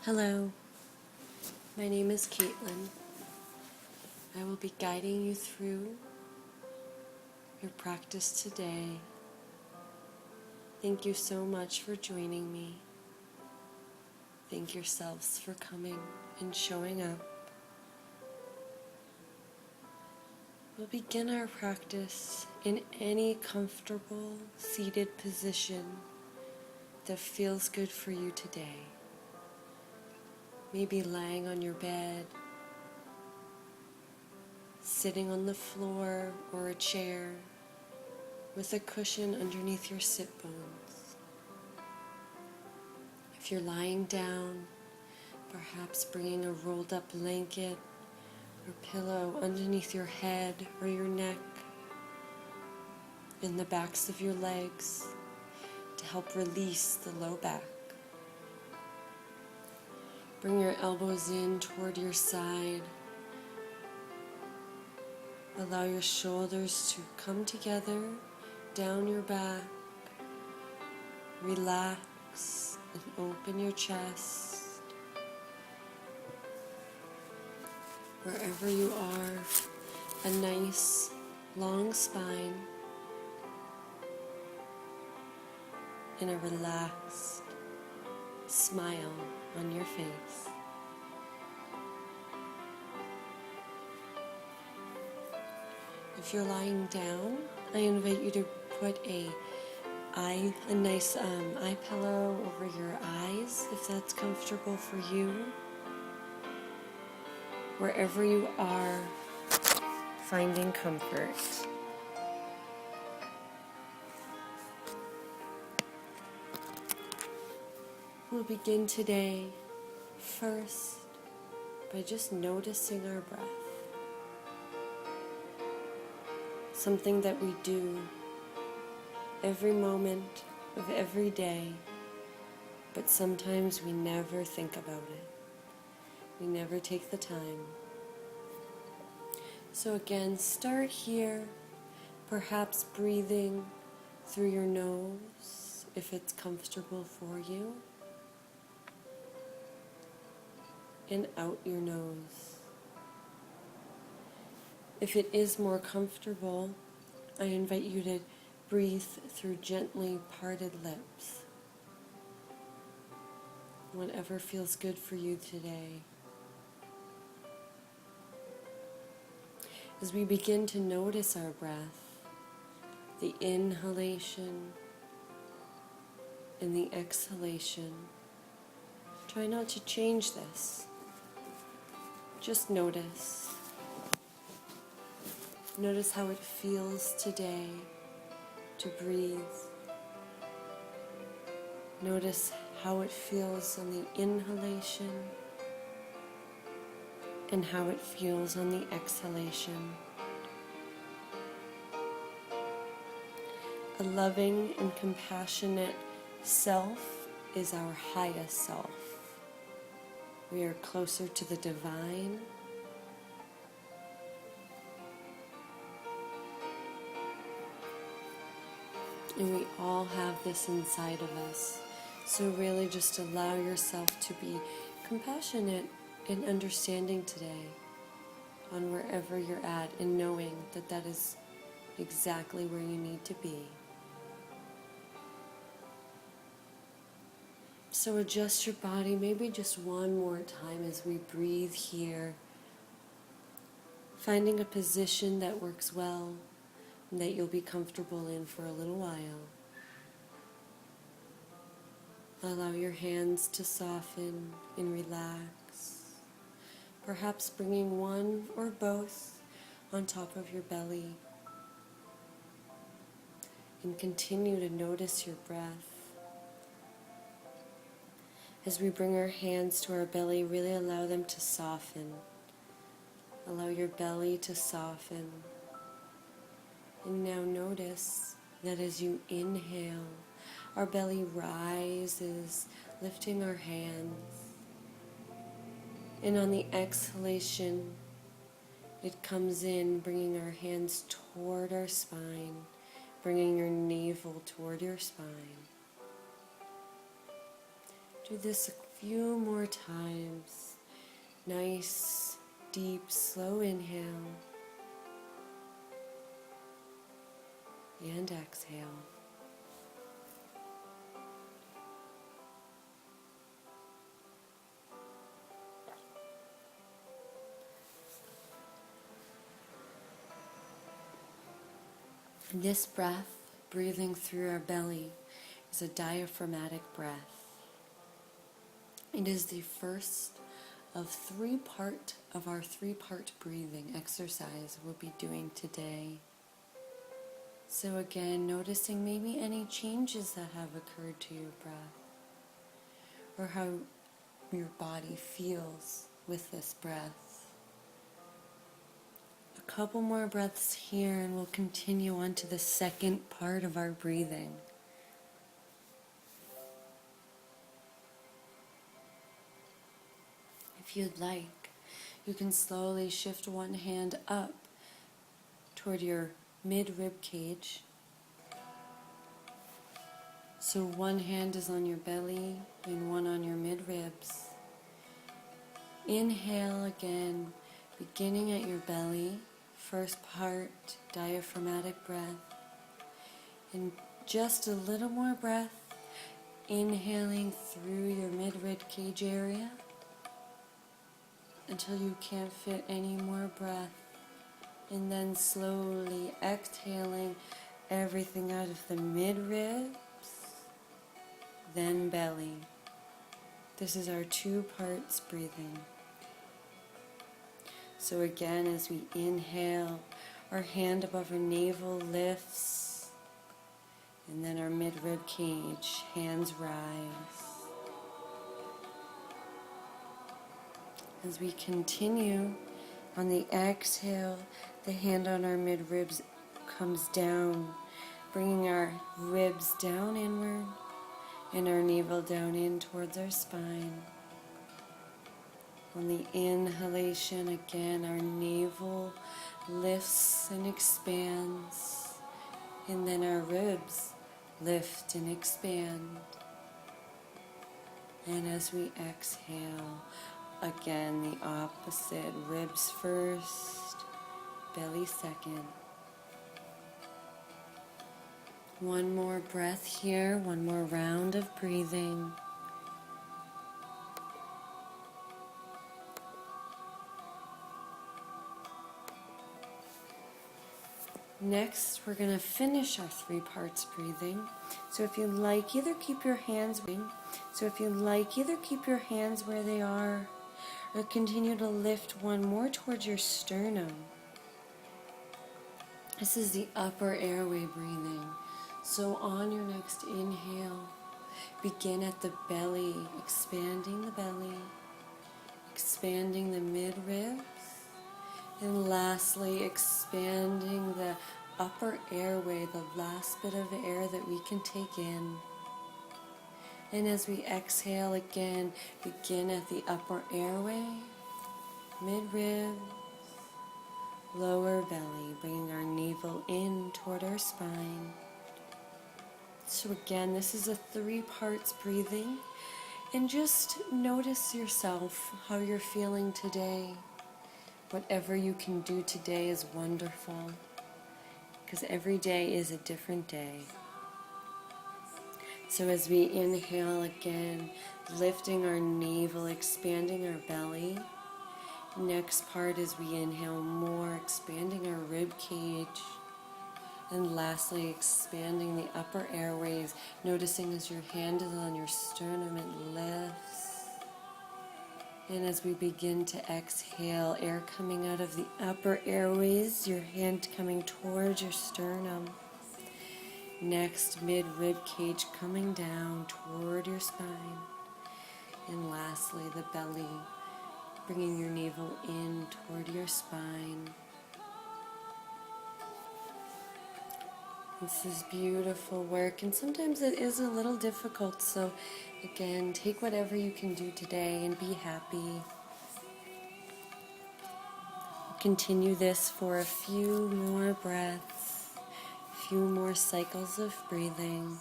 Hello, my name is Caitlin. I will be guiding you through your practice today. Thank you so much for joining me. Thank yourselves for coming and showing up. We'll begin our practice in any comfortable seated position that feels good for you today. Maybe lying on your bed, sitting on the floor or a chair with a cushion underneath your sit bones. If you're lying down, perhaps bringing a rolled up blanket or pillow underneath your head or your neck, in the backs of your legs to help release the low back. Bring your elbows in toward your side. Allow your shoulders to come together down your back. Relax and open your chest. Wherever you are, a nice long spine and a relaxed smile on your face. If you're lying down, I invite you to put a nice eye pillow over your eyes, if that's comfortable for you. Wherever you are, finding comfort. We'll begin today first by just noticing our breath. Something that we do every moment of every day, but sometimes we never think about it. We never take the time. So again, start here, perhaps breathing through your nose if it's comfortable for you, and out your nose. If it is more comfortable, I invite you to breathe through gently parted lips. Whatever feels good for you today. As we begin to notice our breath, the inhalation and the exhalation, try not to change this. Just notice. Notice how it feels today to breathe. Notice how it feels on the inhalation and how it feels on the exhalation. A loving and compassionate self is our highest self. We are closer to the divine. And we all have this inside of us. So really just allow yourself to be compassionate and understanding today on wherever you're at, and knowing that that is exactly where you need to be. So adjust your body maybe just one more time as we breathe here, finding a position that works well and that you'll be comfortable in for a little while. Allow your hands to soften and relax, perhaps bringing one or both on top of your belly, and continue to notice your breath. As we bring our hands to our belly, really allow them to soften. Allow your belly to soften. And now notice that as you inhale, our belly rises, lifting our hands. And on the exhalation, it comes in, bringing our hands toward our spine, bringing your navel toward your spine. Do this Few more times. Nice, deep, slow inhale. And exhale. This breath, breathing through our belly, is a diaphragmatic breath. It is the first of our three-part breathing exercise we'll be doing today. So again, noticing maybe any changes that have occurred to your breath, or how your body feels with this breath. A couple more breaths here and we'll continue on to the second part of our breathing. If you'd like, you can slowly shift one hand up toward your mid-rib cage. So one hand is on your belly and one on your mid-ribs. Inhale again, beginning at your belly. First part, diaphragmatic breath. And just a little more breath, inhaling through your mid-rib cage area until you can't fit any more breath. And then slowly exhaling everything out of the mid-ribs, then belly. This is our 2 parts breathing. So again, as we inhale, our hand above our navel lifts, and then our mid-rib cage, hands rise. As we continue, on the exhale, the hand on our mid-ribs comes down, bringing our ribs down inward and our navel down in towards our spine. On the inhalation, again, our navel lifts and expands, and then our ribs lift and expand. And as we exhale, again, the opposite, ribs first, belly second. One more breath here, one more round of breathing. Next, we're going to finish our 3 parts breathing. So if you like, either keep your hands where they are, or continue to lift one more towards your sternum. This is the upper airway breathing. So on your next inhale, begin at the belly, expanding the belly, expanding the mid-ribs, and lastly, expanding the upper airway, the last bit of air that we can take in. And as we exhale again, begin at the upper airway, mid-ribs, lower belly, bringing our navel in toward our spine. So again, this is a 3 parts breathing. And just notice yourself, how you're feeling today. Whatever you can do today is wonderful, because every day is a different day. So as we inhale again, lifting our navel, expanding our belly. Next part is we inhale more, expanding our rib cage. And lastly, expanding the upper airways, noticing as your hand is on your sternum, it lifts. And as we begin to exhale, air coming out of the upper airways, your hand coming towards your sternum. Next, mid-rib cage coming down toward your spine. And lastly, the belly, bringing your navel in toward your spine. This is beautiful work, and sometimes it is a little difficult, so again, take whatever you can do today and be happy. Continue this for a few more breaths, a few more cycles of breathing.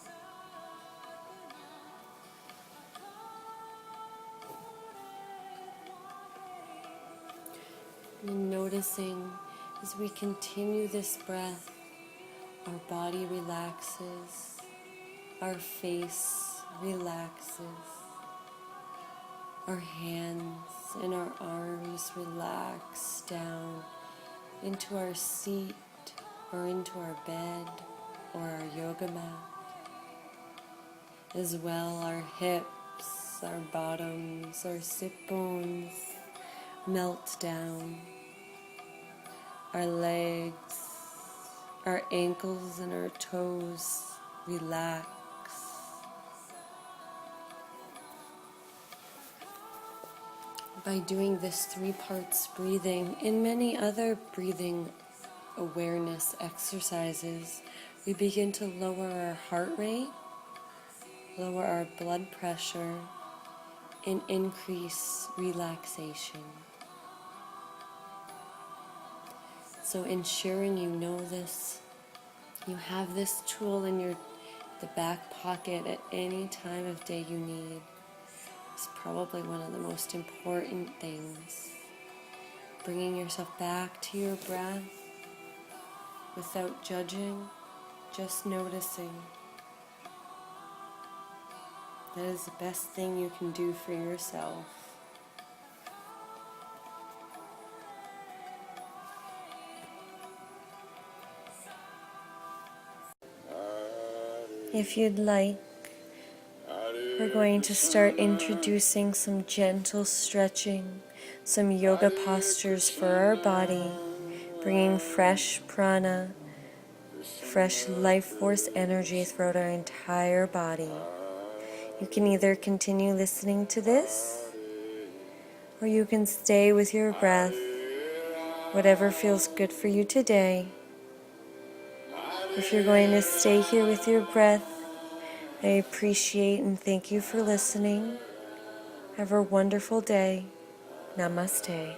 And noticing as we continue this breath, our body relaxes, our face relaxes, our hands and our arms relax down into our seat or into our bed or our yoga mat. As well, our hips, our bottoms, our sit bones melt down. Our legs, our ankles and our toes relax. By doing this 3 parts breathing and many other breathing awareness exercises, we begin to lower our heart rate, lower our blood pressure, and increase relaxation. So ensuring you know this, you have this tool in the back pocket at any time of day you need, is probably one of the most important things. Bringing yourself back to your breath without judging, just noticing. That is the best thing you can do for yourself. If you'd like, we're going to start introducing some gentle stretching, some yoga postures for our body, bringing fresh prana, fresh life force energy throughout our entire body. You can either continue listening to this, or you can stay with your breath, whatever feels good for you today. If you're going to stay here with your breath, I appreciate and thank you for listening. Have a wonderful day. Namaste.